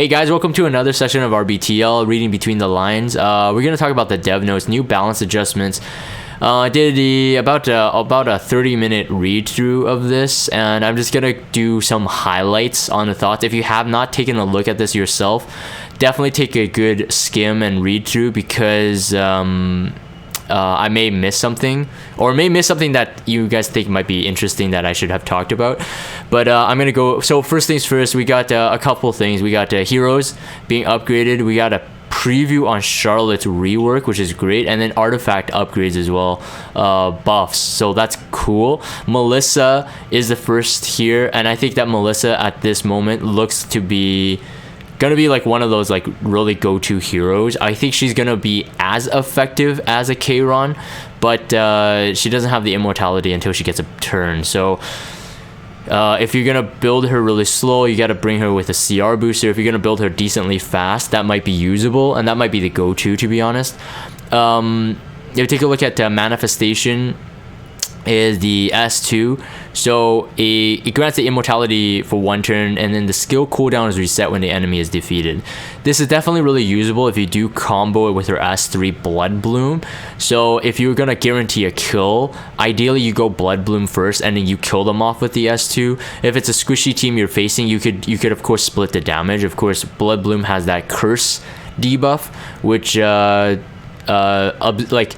Hey guys, welcome to another session of RBTL, reading between the lines. We're going to talk about the dev notes, new balance adjustments. I did about a 30-minute read through of this, and I'm just gonna do some highlights on the thoughts. If you have not taken a look at this yourself, definitely take a good skim and read through, because I may miss something, or may miss something that you guys think might be interesting that I should have talked about. But I'm gonna go. So first things first, we got a couple things. We got heroes being upgraded. We got a preview on Charlotte's rework, which is great, and then artifact upgrades as well, buffs, so that's cool. Melissa is the first here, and I think that Melissa at this moment looks to be gonna be like one of those like really go-to heroes. I think she's gonna be as effective as a Kayron, but she doesn't have the immortality until she gets a turn. So if you're gonna build her really slow, you gotta bring her with a CR booster. If you're gonna build her decently fast, that might be usable, and that might be the go-to, to be honest. If you take a look at manifestation, is the S2, so it grants the immortality for one turn, and then the skill cooldown is reset when the enemy is defeated. This is definitely really usable if you do combo it with her S3 Blood Bloom. So if you're gonna guarantee a kill, ideally you go Blood Bloom first and then you kill them off with the S2. If it's a squishy team you're facing, you could of course split the damage. Of course, Blood Bloom has that curse debuff, which like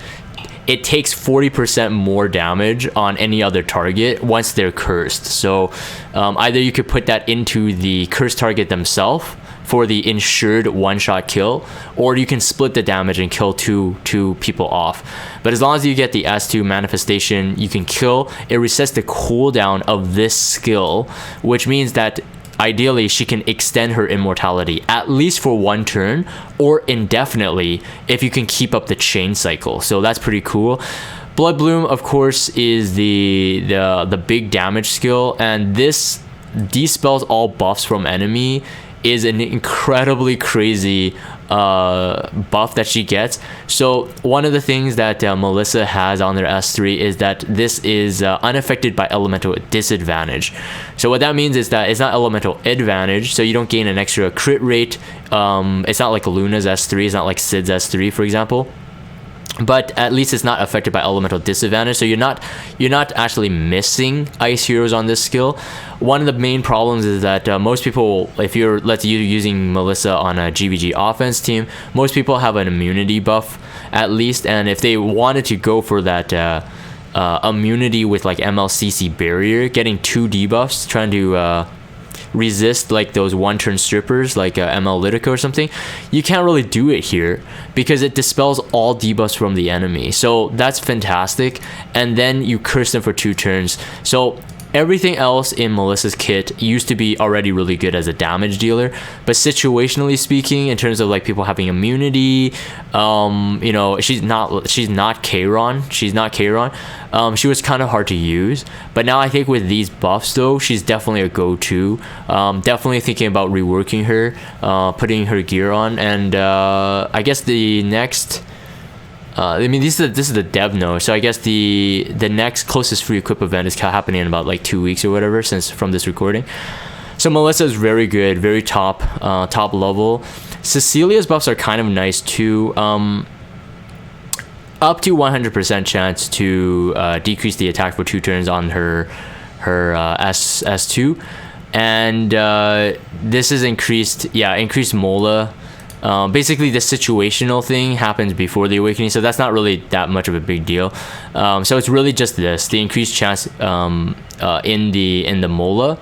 it takes 40% more damage on any other target once they're cursed. So either you could put that into the cursed target themselves for the ensured one-shot kill, or you can split the damage and kill two people off. But as long as you get the S2 manifestation, you can kill. It resets the cooldown of this skill, which means that ideally she can extend her immortality at least for one turn, or indefinitely if you can keep up the chain cycle. So that's pretty cool. Blood Bloom, of course, is the big damage skill, and this dispels all buffs from enemy. Is an incredibly crazy buff that she gets. So one of the things that Melissa has on their S3 is that this is unaffected by elemental disadvantage. So what that means is that it's not elemental advantage, so you don't gain an extra crit rate. It's not like Luna's S3, it's not like Sid's S3, for example. But at least it's not affected by elemental disadvantage, so you're not actually missing ice heroes on this skill. One of the main problems is that most people, if you're using Melissa on a GVG offense team, most people have an immunity buff at least, and if they wanted to go for that immunity with like MLCC barrier, getting 2 debuffs, trying to resist like those one-turn strippers like ML Lytica or something, you can't really do it here because it dispels all debuffs from the enemy. So that's fantastic, and then you curse them for 2 turns. So everything else in Melissa's kit used to be already really good as a damage dealer, but situationally speaking, in terms of like people having immunity, you know, she's not Kayron. She was kind of hard to use, but now I think with these buffs though, she's definitely a go-to. Definitely thinking about reworking her, putting her gear on, and I guess the next I mean, this is the dev note, so I guess the next closest free equip event is happening in about like 2 weeks or whatever from this recording. So Melissa is very good, very top level. Cecilia's buffs are kind of nice too. Up to 100% chance to decrease the attack for 2 turns on her S2, and this is increased Mola. Basically the situational thing happens before the awakening, so that's not really that much of a big deal. So it's really just the increased chance in the Mola.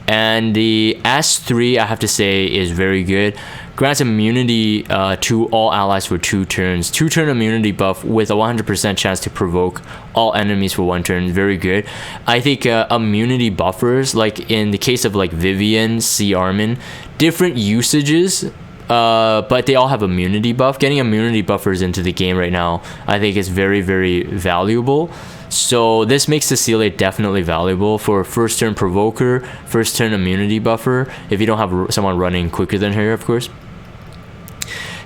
And the S3, I have to say, is very good. Grants immunity to all allies for 2 turns. 2-turn immunity buff with a 100% chance to provoke all enemies for 1 turn. Very good. I think immunity buffers, like in the case of like Vivian, C. Armin, different usages, but they all have immunity buff. Getting immunity buffers into the game right now, I think, is very, very valuable. So this makes Cecilia definitely valuable for first turn provoker, first turn immunity buffer, if you don't have someone running quicker than her, of course.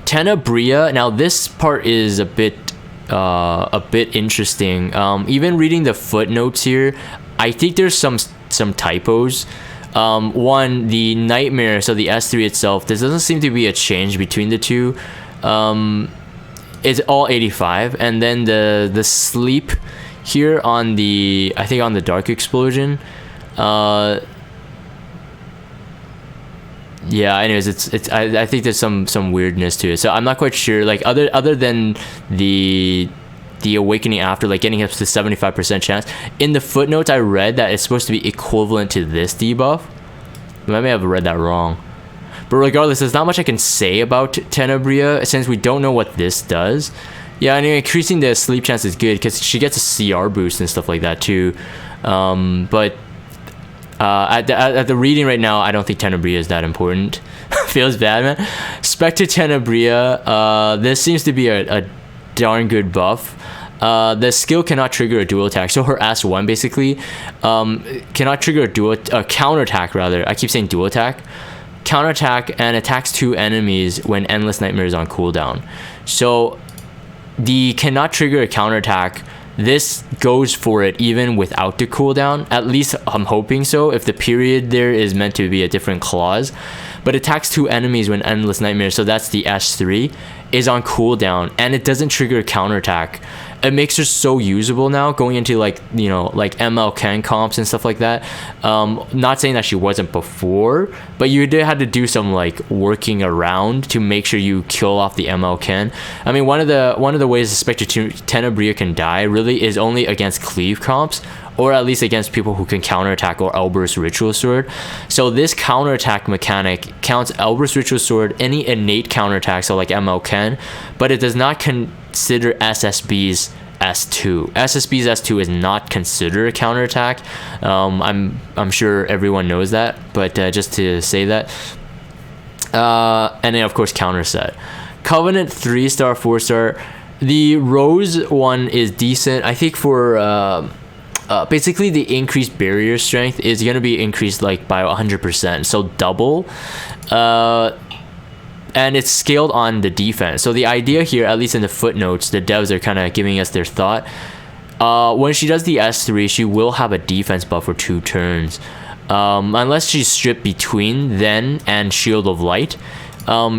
Tenebria, now this part is a bit interesting. Even reading the footnotes here, I think there's some typos. One, the Nightmare, so the S3 itself, there doesn't seem to be a change between the two. It's all 85, and then the Sleep here on the, I think on the Dark Explosion, yeah, anyways, I think there's some weirdness to it, so I'm not quite sure, like other than the Awakening After, like getting up to 75% chance. In the footnotes I read that it's supposed to be equivalent to this debuff. I may have read that wrong, but regardless, there's not much I can say about Tenebria since we don't know what this does. Yeah, anyway, increasing the sleep chance is good because she gets a CR boost and stuff like that too. But at the reading right now, I don't think Tenebria is that important. Feels bad, man. Spectre Tenebria, this seems to be a darn good buff. The skill cannot trigger a dual attack, so her S1 basically cannot trigger a counter attack, rather. I keep saying dual attack. Counter attack, and attacks 2 enemies when Endless Nightmare is on cooldown. So the cannot trigger a counter attack, this goes for it even without the cooldown. At least I'm hoping so, if the period there is meant to be a different clause. But attacks 2 enemies when Endless Nightmare, so that's the S3, is on cooldown, and it doesn't trigger a counterattack. It makes her so usable now, going into like, you know, like ML Ken comps and stuff like that. Not saying that she wasn't before, but you did have to do some like working around to make sure you kill off the ML Ken. I mean, one of the ways the Spectre Tenebria can die really is only against cleave comps, or at least against people who can counterattack or Elber's Ritual Sword. So this counterattack mechanic counts Elber's Ritual Sword, any innate counterattack, so like ML Ken, but it does not consider SSB's S2. SSB's S2 is not considered a counterattack. I'm sure everyone knows that, but just to say that. And then of course counter set. Covenant 3-star, 4-star. The Rose one is decent. I think for basically the increased barrier strength is going to be increased like by 100%, so double. And it's scaled on the defense. So the idea here, at least in the footnotes, the devs are kind of giving us their thought. When she does the S3, she will have a defense buff for 2 turns. Unless she's stripped between then and Shield of Light,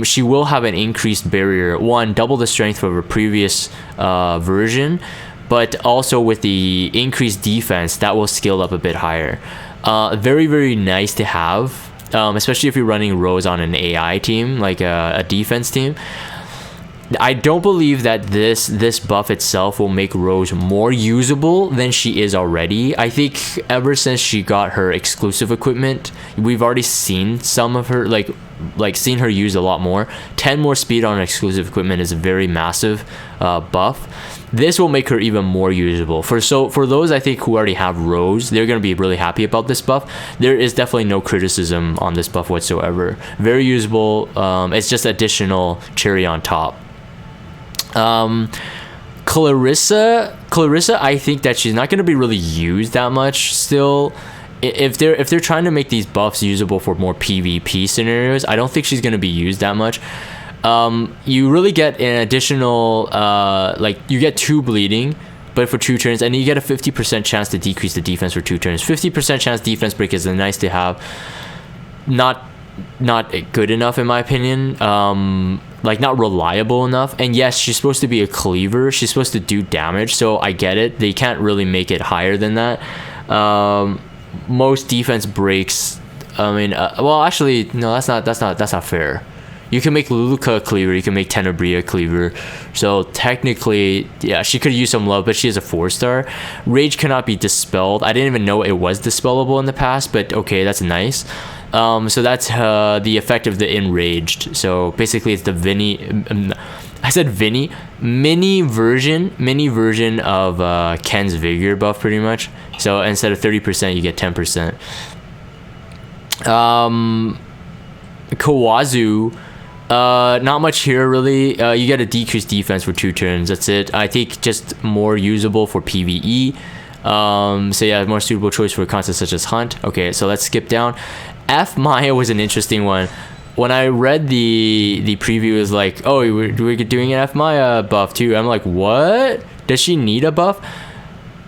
she will have an increased barrier. One, double the strength of her previous version, but also with the increased defense, that will scale up a bit higher. Very, very nice to have. Especially if you're running Rose on an AI team, like a defense team. I don't believe that this buff itself will make Rose more usable than she is already. I think ever since she got her exclusive equipment, we've already seen some of her, like seen her used a lot more. 10 more speed on exclusive equipment is a very massive buff. This will make her even more usable. For those I think who already have Rose, they're going to be really happy about this buff. There is definitely no criticism on this buff whatsoever. Very usable. It's just additional cherry on top. Clarissa, I think that she's not going to be really used that much still. If they're trying to make these buffs usable for more PvP scenarios, I don't think she's going to be used that much. You really get an additional like you get 2 bleeding, but for 2 turns, and you get a 50% chance to decrease the defense for 2 turns. 50% chance defense break is nice to have. Not good enough in my opinion. Like not reliable enough. And yes, she's supposed to be a cleaver, she's supposed to do damage, so I get it. They can't really make it higher than that. Most defense breaks, I mean, well actually no, that's not fair. You can make Luluka a cleaver, you can make Tenebria a cleaver. So technically, yeah, she could use some love, but she is a 4-star. Rage cannot be dispelled. I didn't even know it was dispellable in the past, but okay, that's nice. So that's the effect of the Enraged. So basically it's the mini version of Ken's Vigor buff pretty much. So instead of 30%, you get 10%. Kawazu, not much here really. You get a decreased defense for 2 turns, that's it. I think just more usable for PvE. So yeah, more suitable choice for concepts such as Hunt. Okay, so let's skip down. F Maya was an interesting one. When I read the preview, it was like, oh, we're doing an F Maya buff too. I'm like, what? Does she need a buff?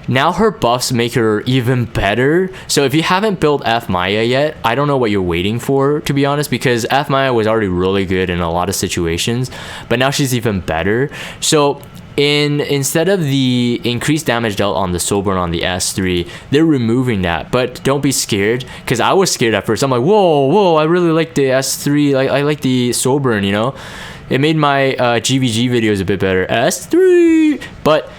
Now her buffs make her even better. So if you haven't built F Maya yet, I don't know what you're waiting for, to be honest, because F Maya was already really good in a lot of situations, but now she's even better. So instead of the increased damage dealt on the soul burn on the S3, they're removing that. But don't be scared, because I was scared at first. I'm like, whoa, I really like the S3. I like the soul burn, you know? It made my GVG videos a bit better. S3! But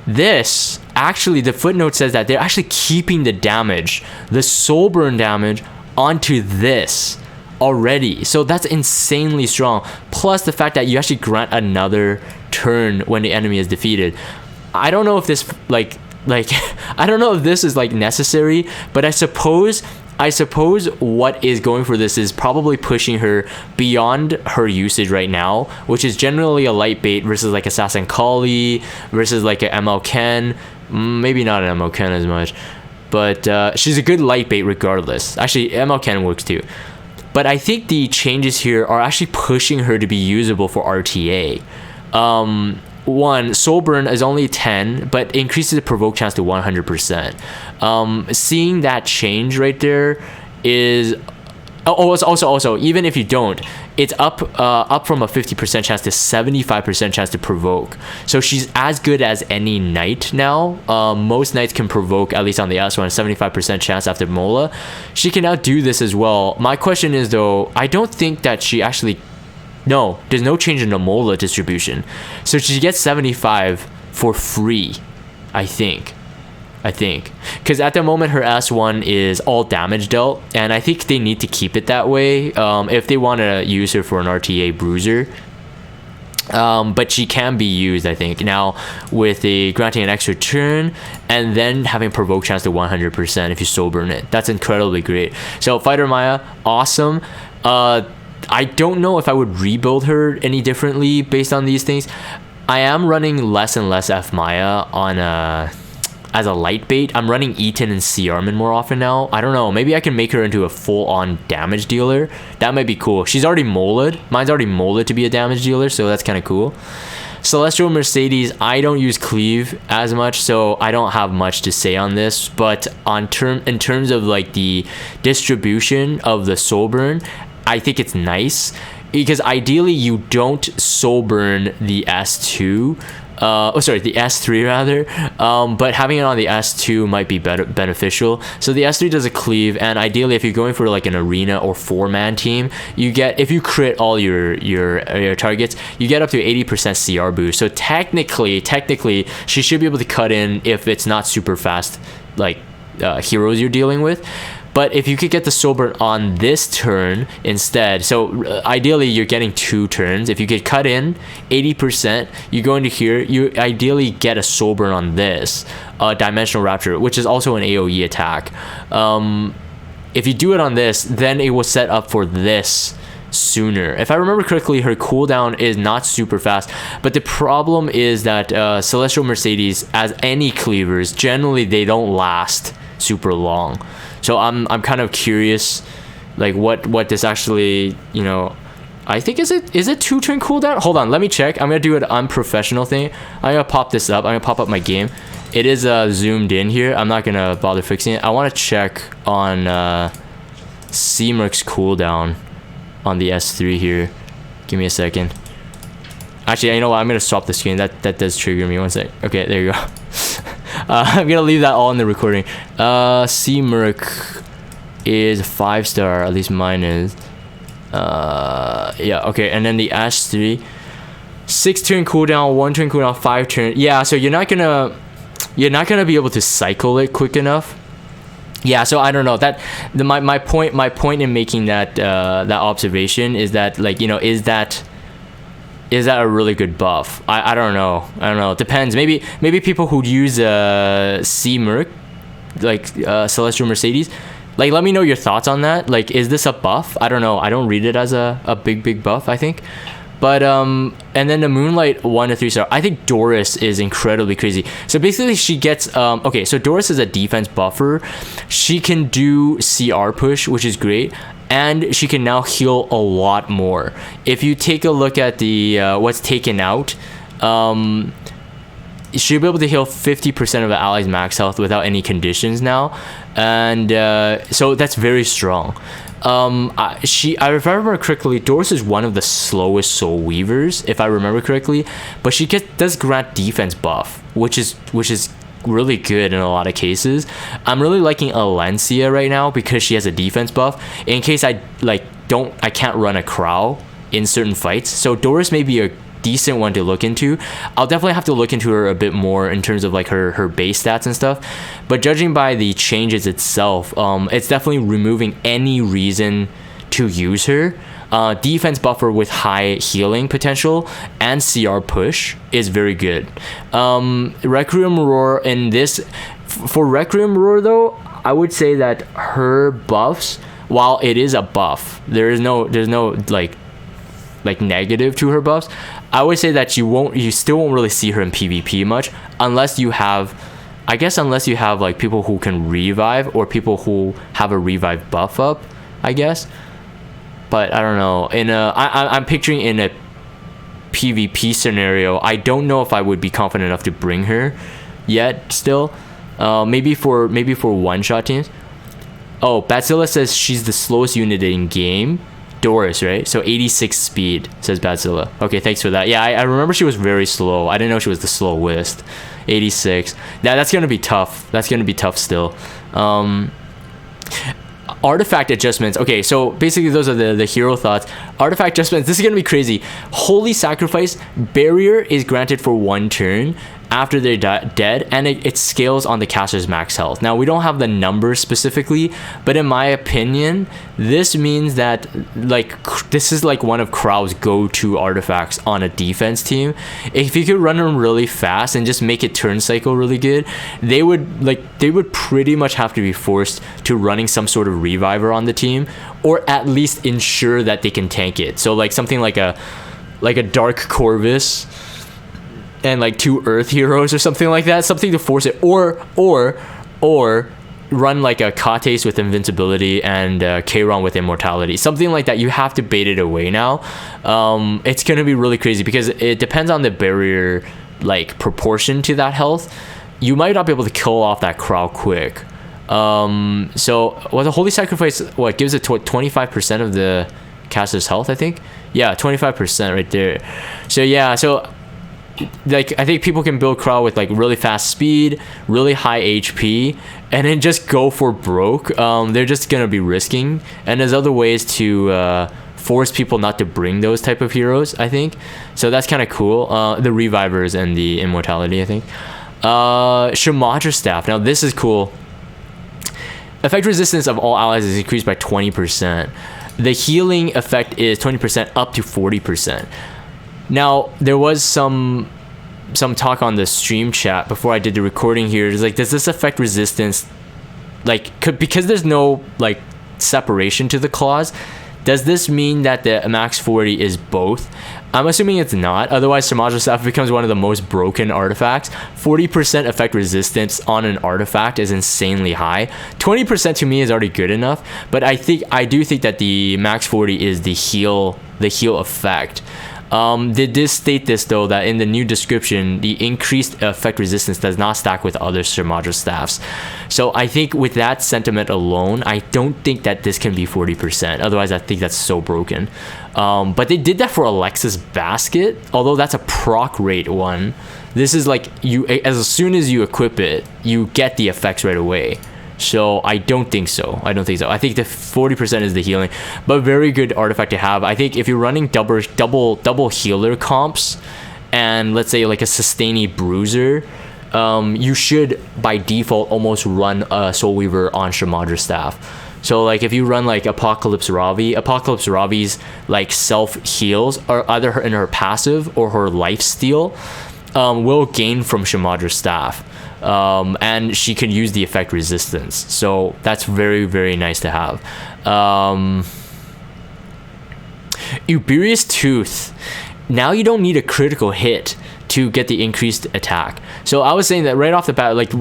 this, actually, the footnote says that they're actually keeping the damage, the soul burn damage, onto this already. So that's insanely strong. Plus the fact that you actually grant another turn when the enemy is defeated. I don't know if this like I don't know if this is like necessary, but I suppose what is going for this is probably pushing her beyond her usage right now, which is generally a light bait versus like Assassin Kali versus like a ML Ken. Maybe not an ML Ken as much, but she's a good light bait regardless. Actually, ML Ken works too. But I think the changes here are actually pushing her to be usable for RTA. One, soul burn is only 10, but increases the provoke chance to 100%. Seeing that change right there is also even if you don't, it's up from a 50% chance to 75% chance to provoke. So she's as good as any knight now. Most knights can provoke, at least on the S1, 75% chance after Mola. She can now do this as well. My question is though, I don't think that she actually, no, there's no change in the Mola distribution. So she gets 75 for free, I think. Because at the moment her S1 is all damage dealt, and I think they need to keep it that way if they want to use her for an RTA bruiser. But she can be used, I think, now with the granting an extra turn and then having provoke chance to 100% if you soul burn it. That's incredibly great. So Fighter Maya, awesome. I don't know if I would rebuild her any differently based on these things. I am running less and less F Maya on as a light bait. I'm running Eaton and C Armin more often now. I don't know, maybe I can make her into a full-on damage dealer. That might be cool. She's already molded. Mine's already molded to be a damage dealer, so that's kind of cool. Celestial Mercedes, I don't use cleave as much, so I don't have much to say on this, but in terms of like the distribution of the soul burn, I think it's nice, because ideally you don't soul burn the S2, the S3 rather, but having it on the S2 might be beneficial. So the S3 does a cleave, and ideally if you're going for like an arena or 4-man team, you get, if you crit all your targets, you get up to 80% CR boost. So technically she should be able to cut in if it's not super fast like heroes you're dealing with. But if you could get the soul burn on this turn instead, so ideally you're getting 2 turns. If you could cut in 80%, you go into here, you ideally get a soul burn on this Dimensional Rapture, which is also an AoE attack. If you do it on this, then it will set up for this sooner. If I remember correctly, her cooldown is not super fast, but the problem is that Celestial Mercedes, as any cleavers, generally they don't last super long. So I'm kind of curious, like what this actually, you know, I think is it 2-turn cooldown? Hold on, let me check. I'm gonna do an unprofessional thing. I'm gonna pop this up. I'm gonna pop up my game. It is zoomed in here. I'm not gonna bother fixing it. I want to check on C-Merc's cooldown on the S3 here. Give me a second. Actually, you know what? I'm gonna swap the screen. That does trigger me. One sec. Okay, there you go. I'm gonna leave that all in the recording. C-Merc is 5-star, at least mine is. Yeah, okay, and then the S3, 6-turn cooldown, 1-turn cooldown, 5-turn. Yeah, so you're not gonna be able to cycle it quick enough. Yeah, so I don't know that my point in making that that observation is that, like, you know, is that a really good buff? I don't know. It depends. Maybe people who use C-Merc, like Celestial Mercedes, like, let me know your thoughts on that. Like, is this a buff? I don't know. I don't read it as a big buff, I think. But and then the Moonlight 1 to 3-star, I think Doris is incredibly crazy. So basically she gets okay, so Doris is a defense buffer. She can do CR push, which is great, and she can now heal a lot more. If you take a look at the what's taken out, she'll be able to heal 50% of the ally's max health without any conditions now, and so that's very strong. If I remember correctly, Doris is one of the slowest Soul Weavers, if I remember correctly, but she does grant defense buff, which is really good in a lot of cases. I'm really liking Alencia right now because she has a defense buff in case I can't run a Crow in certain fights. So Doris may be a decent one to look into. I'll definitely have to look into her a bit more in terms of like her base stats and stuff, but judging by the changes itself, it's definitely removing any reason to use her. Defense buffer with high healing potential and CR push is very good. Requiem Roar in this, for Requiem Roar though, I would say that her buffs, while it is a buff, there's no like negative to her buffs. I would say that you still won't really see her in PvP much unless you have like people who can revive or people who have a revive buff up, I guess. But I don't know. I'm picturing in a PvP scenario, I don't know if I would be confident enough to bring her yet still. Maybe for one-shot teams. Oh, Batzilla says she's the slowest unit in game. Doris, right? So 86 speed, says Batzilla. Okay, thanks for that. Yeah, I remember she was very slow. I didn't know she was the slowest. 86. Yeah, that's gonna be tough. That's gonna be tough still. Artifact adjustments. Okay, so basically those are the hero thoughts. Artifact adjustments. This is gonna be crazy. Holy Sacrifice barrier is granted for 1 turn after they're dead, and it scales on the caster's max health. Now we don't have the numbers specifically, but in my opinion, this means that this is like one of Crow's go-to artifacts on a defense team. If you could run them really fast and just make it turn cycle really good, they would pretty much have to be forced to running some sort of reviver on the team, or at least ensure that they can tank it. So like something like a Dark Corvus and like 2 Earth heroes or something like that, something to force it, or run like a Kates with invincibility and Kayron with immortality, something like that. You have to bait it away now. It's gonna be really crazy because it depends on the barrier like proportion to that health. You might not be able to kill off that Crow quick. So the Holy Sacrifice gives it 25% of the caster's health, I think. Yeah, 25% right there. So yeah, so like I think people can build Crow with like really fast speed, really high HP, and then just go for broke. They're just gonna be risking, and there's other ways to force people not to bring those type of heroes, I think. So that's kind of cool. The revivers and the immortality, I think. Shamadra Staff. Now this is cool. Effect resistance of all allies is increased by 20%. The healing effect is 20% up to 40%. Now there was some talk on the stream chat before I did the recording here. It's like, does this affect resistance? Because there's no like separation to the clause, does this mean that the max 40 is both? I'm assuming it's not. Otherwise, Shamadra Staff becomes one of the most broken artifacts. 40% effect resistance on an artifact is insanely high. 20% to me is already good enough, but I do think that the max 40 is the heal effect. They did state this though, that in the new description, the increased effect resistance does not stack with other Shamadra Staffs. So I think with that sentiment alone, I don't think that this can be 40%. Otherwise, I think that's so broken. But they did that for Alexis Basket, although that's a proc rate one. This is like, as soon as you equip it, you get the effects right away. So I don't think so. I think the 40% is the healing, but very good artifact to have. I think if you're running double healer comps, and let's say like a Sustainy Bruiser, you should by default almost run a Soul Weaver on Shamadra Staff. So like if you run like Apocalypse Ravi's like self heals, or either in her passive or her lifesteal, will gain from Shamadra Staff. And she can use the effect resistance, so that's very, very nice to have. Uberius Tooth. Now you don't need a critical hit to get the increased attack. So I was saying that right off the bat, like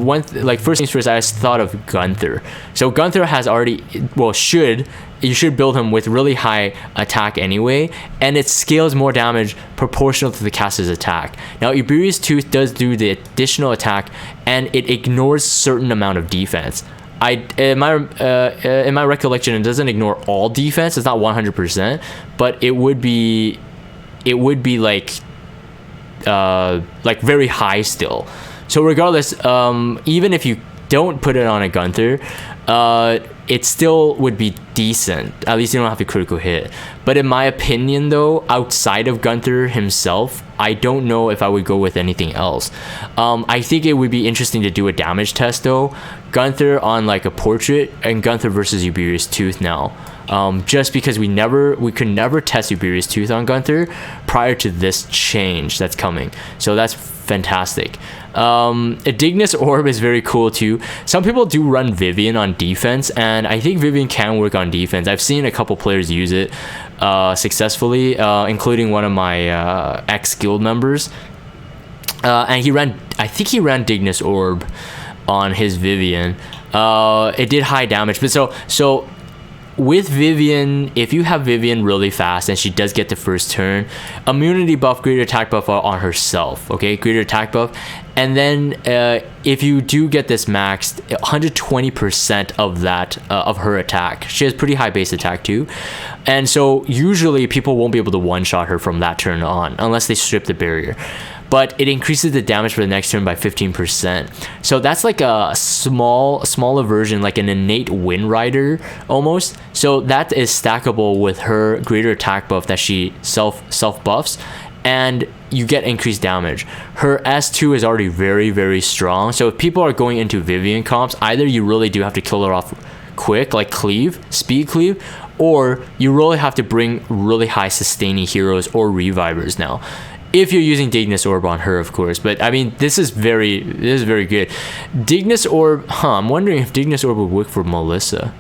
first things first, I just thought of Gunther. So Gunther has already, well, you should build him with really high attack anyway, and it scales more damage proportional to the caster's attack. Now Iberia's Tooth does do the additional attack, and it ignores certain amount of defense. In my recollection, it doesn't ignore all defense. It's not 100%, but it would be like very high still. So regardless, even if you don't put it on a Gunther, it still would be decent. At least you don't have to critical hit. But in my opinion though, outside of Gunther himself, I don't know if I would go with anything else. I think it would be interesting to do a damage test though. Gunther on like a portrait, and Gunther versus Iberia's Tooth now. Just because we could never test Iberia's Tooth on Gunther prior to this change that's coming. So that's fantastic. Ignis Orb is very cool too. Some people do run Vivian on defense, and I think Vivian can work on defense. I've seen a couple players use it successfully, including one of my ex-guild members. And I think he ran Ignis Orb on his Vivian. It did high damage, but so with Vivian, if you have Vivian really fast and she does get the first turn, immunity buff, greater attack buff on herself, okay, greater attack buff, and then if you do get this maxed, 120% of that of her attack. She has pretty high base attack too, and so usually people won't be able to one-shot her from that turn on unless they strip the barrier. But it increases the damage for the next turn by 15%. So that's like a smaller version, like an innate Wind Rider almost. So that is stackable with her greater attack buff that she self buffs, and you get increased damage. Her S2 is already very, very strong. So if people are going into Vivian comps, either you really do have to kill her off quick, like speed cleave, or you really have to bring really high sustaining heroes or revivers now. If you're using Ignis Orb on her, of course. But I mean, this is very good. Ignis Orb, I'm wondering if Ignis Orb would work for Melissa.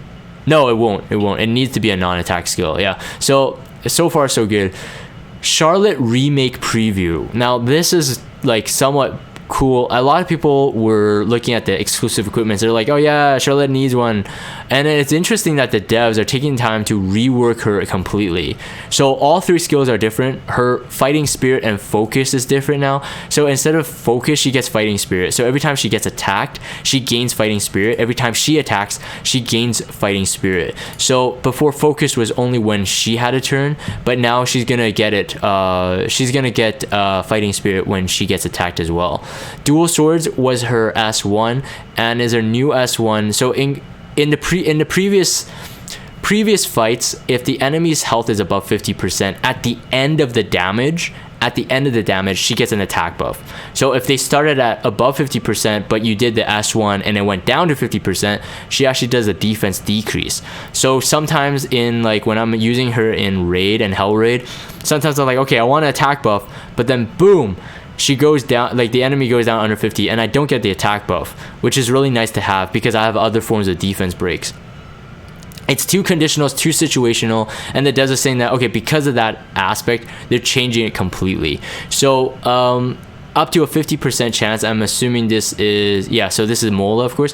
No, it won't. It needs to be a non-attack skill. Yeah. So far so good. Charlotte Remake preview. Now this is like somewhat cool. A lot of people were looking at the exclusive equipment. They're like, oh yeah, Charlotte needs one. And it's interesting that the devs are taking time to rework her completely. So all three skills are different. Her fighting spirit and focus is different now. So instead of focus, she gets fighting spirit. So every time she gets attacked, she gains fighting spirit. Every time she attacks, she gains fighting spirit. So before focus was only when she had a turn, but now she's gonna get it. She's gonna get fighting spirit when she gets attacked as well. Dual swords was her S1 and is her new S1. So in the previous fights, if the enemy's health is above 50%, at the end of the damage, she gets an attack buff. So if they started at above 50%, but you did the S1 and it went down to 50%, she actually does a defense decrease. So sometimes in like when I'm using her in raid and hell raid, sometimes I'm like, okay, I want an attack buff, but then boom, she goes down, like the enemy goes down under 50, and I don't get the attack buff, which is really nice to have because I have other forms of defense breaks. It's too conditional, it's too situational, and the devs are saying that, okay, because of that aspect, they're changing it completely. So up to a 50% chance, I'm assuming this is, yeah, so this is Mola, of course,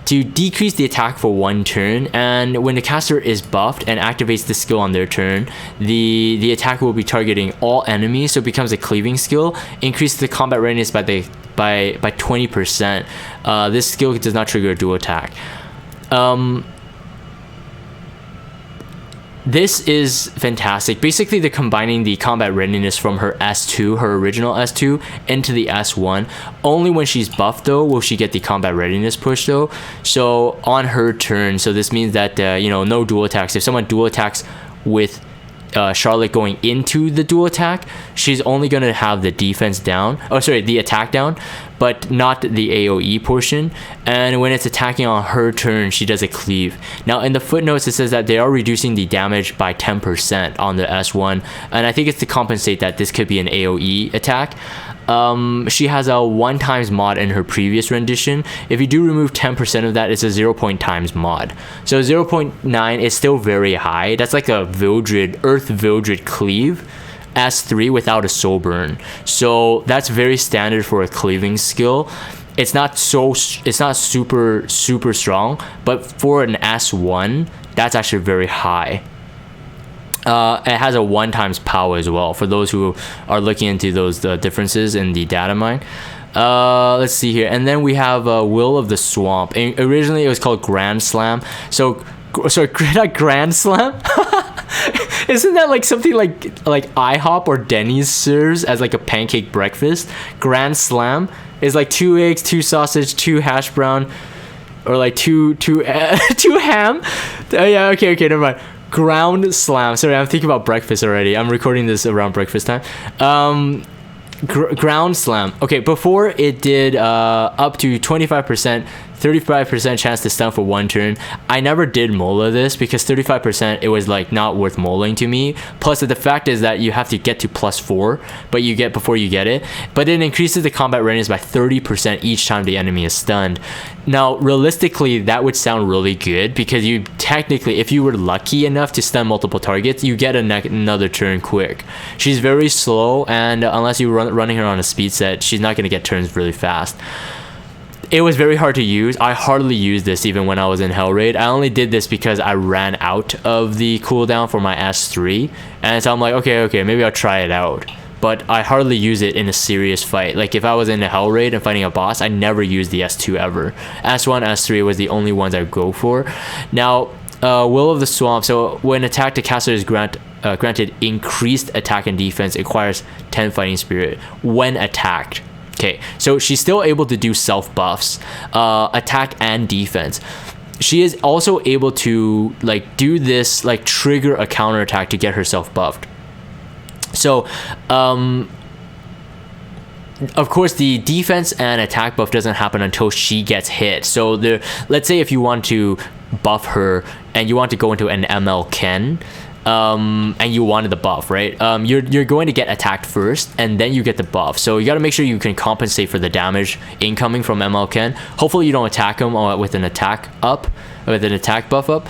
to decrease the attack for one turn, and when the caster is buffed and activates the skill on their turn, the attack will be targeting all enemies, so it becomes a cleaving skill. Increases the combat readiness by 20%. This skill does not trigger a dual attack. This is fantastic. Basically, they're combining the combat readiness from her S2, her original S2, into the S1. Only when she's buffed, though, will she get the combat readiness push, though. So on her turn, so this means that, no dual attacks. If someone dual attacks with Charlotte going into the dual attack, she's only going to have the defense down. Oh, sorry, the attack down, but not the AoE portion. And when it's attacking on her turn, she does a cleave. Now, in the footnotes, it says that they are reducing the damage by 10% on the S1. And I think it's to compensate that this could be an AoE attack. She has a 1 times mod in her previous rendition. If you do remove 10% of that, it's a 0 times mod. So 0.9 is still very high. That's like a Vildred, Earth Vildred cleave. S3 without a soul burn. So that's very standard for a cleaving skill. It's not super strong, but for an S1, that's actually very high. It has a 1 times power as well, for those who are looking into those differences in the data mine. Let's see here, and then we have Will of the Swamp. And originally it was called Grand Slam. So sorry, Grand Slam. Isn't that like something like IHOP or Denny's serves as like a pancake breakfast? Grand Slam is like 2 eggs, 2 sausage, 2 hash brown, or like two ham. Yeah, okay, never mind. Ground Slam. Sorry, I'm thinking about breakfast already. I'm recording this around breakfast time. Ground Slam. Okay, before it did up to 25%, 35% chance to stun for 1 turn. I never did mola this because 35% it was like not worth moling to me. Plus the fact is that you have to get to +4, but you get before you get it. But it increases the combat readiness by 30% each time the enemy is stunned. Now realistically that would sound really good because you technically, if you were lucky enough to stun multiple targets, you get another turn quick. She's very slow, and unless you're running her on a speed set, she's not going to get turns really fast. It was very hard to use. I hardly used this even when I was in Hell Raid. I only did this because I ran out of the cooldown for my S3, and so I'm like, okay, maybe I'll try it out. But I hardly use it in a serious fight. Like if I was in a Hell Raid and fighting a boss, I never used the S2 ever. S1, S3 was the only ones I go for. Now, Will of the Swamp. So when attacked, the caster is granted increased attack and defense. It acquires 10 fighting spirit when attacked. Okay, so she's still able to do self buffs, attack and defense. She is also able to like do this, like trigger a counter attack to get herself buffed. So of course the defense and attack buff doesn't happen until she gets hit. So let's say if you want to buff her and you want to go into an ML Ken, and you wanted the buff, right? You're going to get attacked first, and then you get the buff. So you got to make sure you can compensate for the damage incoming from ML Ken. Hopefully you don't attack him with an attack buff up.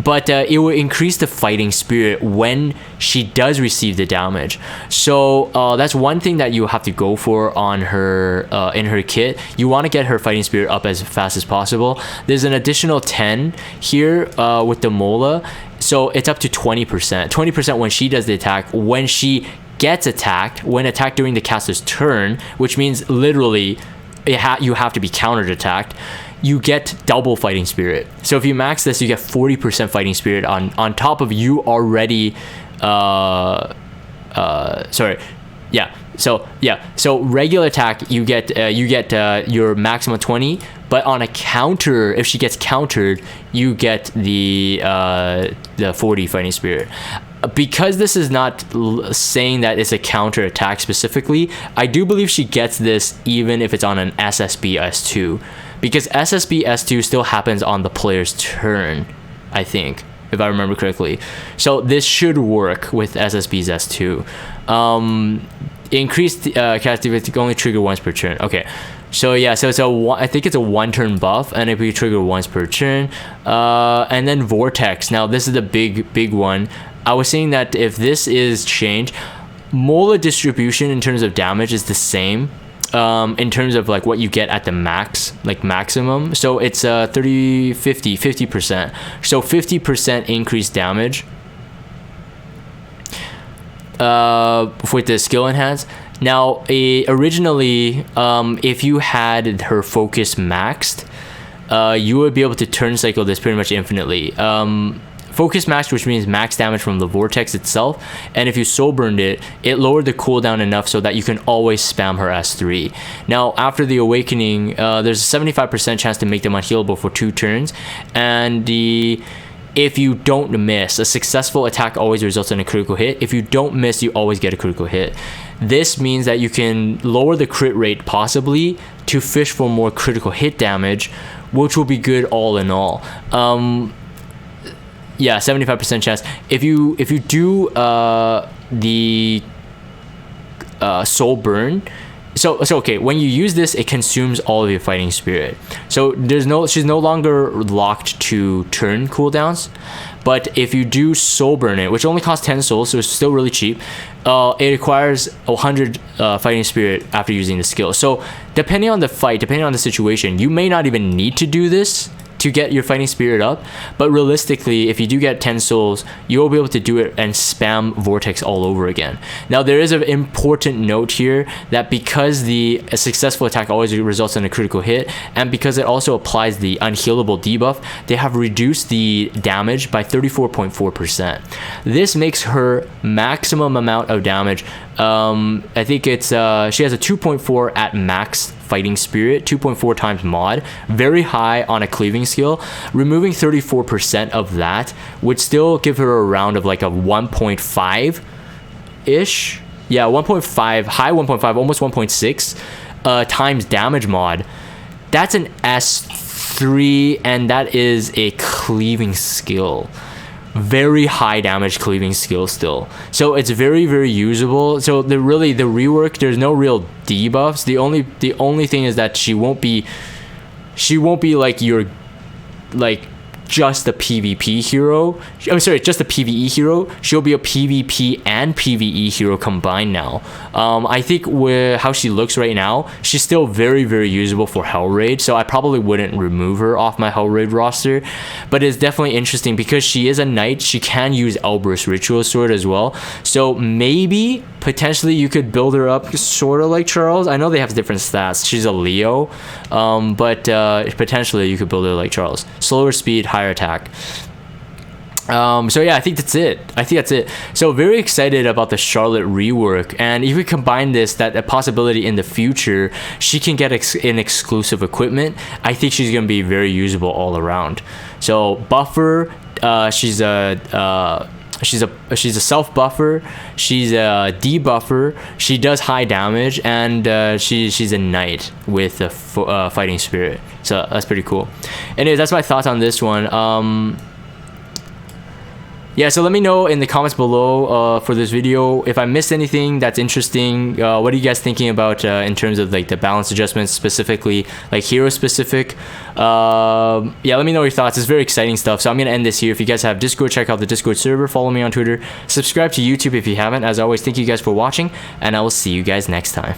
But it will increase the fighting spirit when she does receive the damage. So that's one thing that you have to go for on her in her kit. You want to get her fighting spirit up as fast as possible. There's an additional 10 here with the Mola, so it's up to 20%. 20% when she does the attack. When she gets attacked, when attacked during the caster's turn, which means literally you have to be countered attacked, you get double fighting spirit. So if you max this, you get 40% fighting spirit on top of you already so regular attack you get your maximum 20, but on a counter, if she gets countered, you get the 40 fighting spirit. Because this is not saying that it's a counter attack specifically, I do believe she gets this even if it's on an SSB S2, because SSB S2 still happens on the player's turn, I think, if I remember correctly. So this should work with SSB's S2. Increased casting only trigger once per turn. Okay, so yeah, so I think it's a 1 turn buff, and if we trigger once per turn, and then Vortex. Now this is the big one. I was saying that if this is changed, Mola distribution in terms of damage is the same. In terms of like what you get at the max, like maximum. So it's 50%. So 50% increased damage with the skill enhance. Now originally if you had her focus maxed, you would be able to turn cycle this pretty much infinitely. Focus maxed, which means max damage from the Vortex itself, and if you soul burned it lowered the cooldown enough so that you can always spam her S3. Now after the awakening, there's a 75% chance to make them unhealable for 2 turns, and if you don't miss, a successful attack always results in a critical hit. If you don't miss, you always get a critical hit. This means that you can lower the crit rate possibly to fish for more critical hit damage, which will be good all in all. Yeah, 75% chance. If you do the soul burn, so okay, when you use this, it consumes all of your fighting spirit. So she's no longer locked to turn cooldowns. But if you do soul burn it, which only costs 10 souls, so it's still really cheap, it requires 100 fighting spirit after using the skill. So depending on the fight, depending on the situation, you may not even need to do this to get your fighting spirit up, but realistically, if you do get 10 souls, you'll be able to do it and spam Vortex all over again. Now, there is an important note here that because a successful attack always results in a critical hit, and because it also applies the unhealable debuff, they have reduced the damage by 34.4%. This makes her maximum amount of damage. I think it's she has a 2.4 at max fighting spirit, 2.4 times mod, very high on a cleaving skill. Removing 34% of that would still give her a round of like a 1.5 ish, yeah, 1.5, high 1.5, almost 1.6 times damage mod. That's an S3, and that is a cleaving skill. Very high damage cleaving skill still, so it's very, very usable. So the rework, there's no real debuffs. The only thing is that she won't be like your just a PvP hero. I'm sorry, just a PvE hero. She'll be a PvP and PvE hero combined now. I think with how she looks right now, she's still very, very usable for Hell Raid, so I probably wouldn't remove her off my Hell Raid roster. But it's definitely interesting because she is a knight. She can use Elber's Ritual Sword as well. So maybe, potentially, you could build her up sort of like Charles. I know they have different stats. She's a Leo, but potentially you could build her like Charles. Slower speed, higher attack. So yeah, I think that's it. So very excited about the Charlotte rework, and if we combine this, that a possibility in the future she can get an exclusive equipment, I think she's gonna be very usable all around. So buffer, she's a self buffer, she's a debuffer, she does high damage, and she's a knight with a fighting spirit. So that's pretty cool. Anyways, that's my thoughts on this one. Yeah, so let me know in the comments below for this video if I missed anything that's interesting. What are you guys thinking about in terms of like the balance adjustments, specifically like hero specific? Yeah, let me know your thoughts. It's very exciting stuff. So I'm gonna end this here. If you guys have Discord, check out the Discord server, follow me on Twitter, subscribe to YouTube if you haven't. As always, thank you guys for watching, and I will see you guys next time.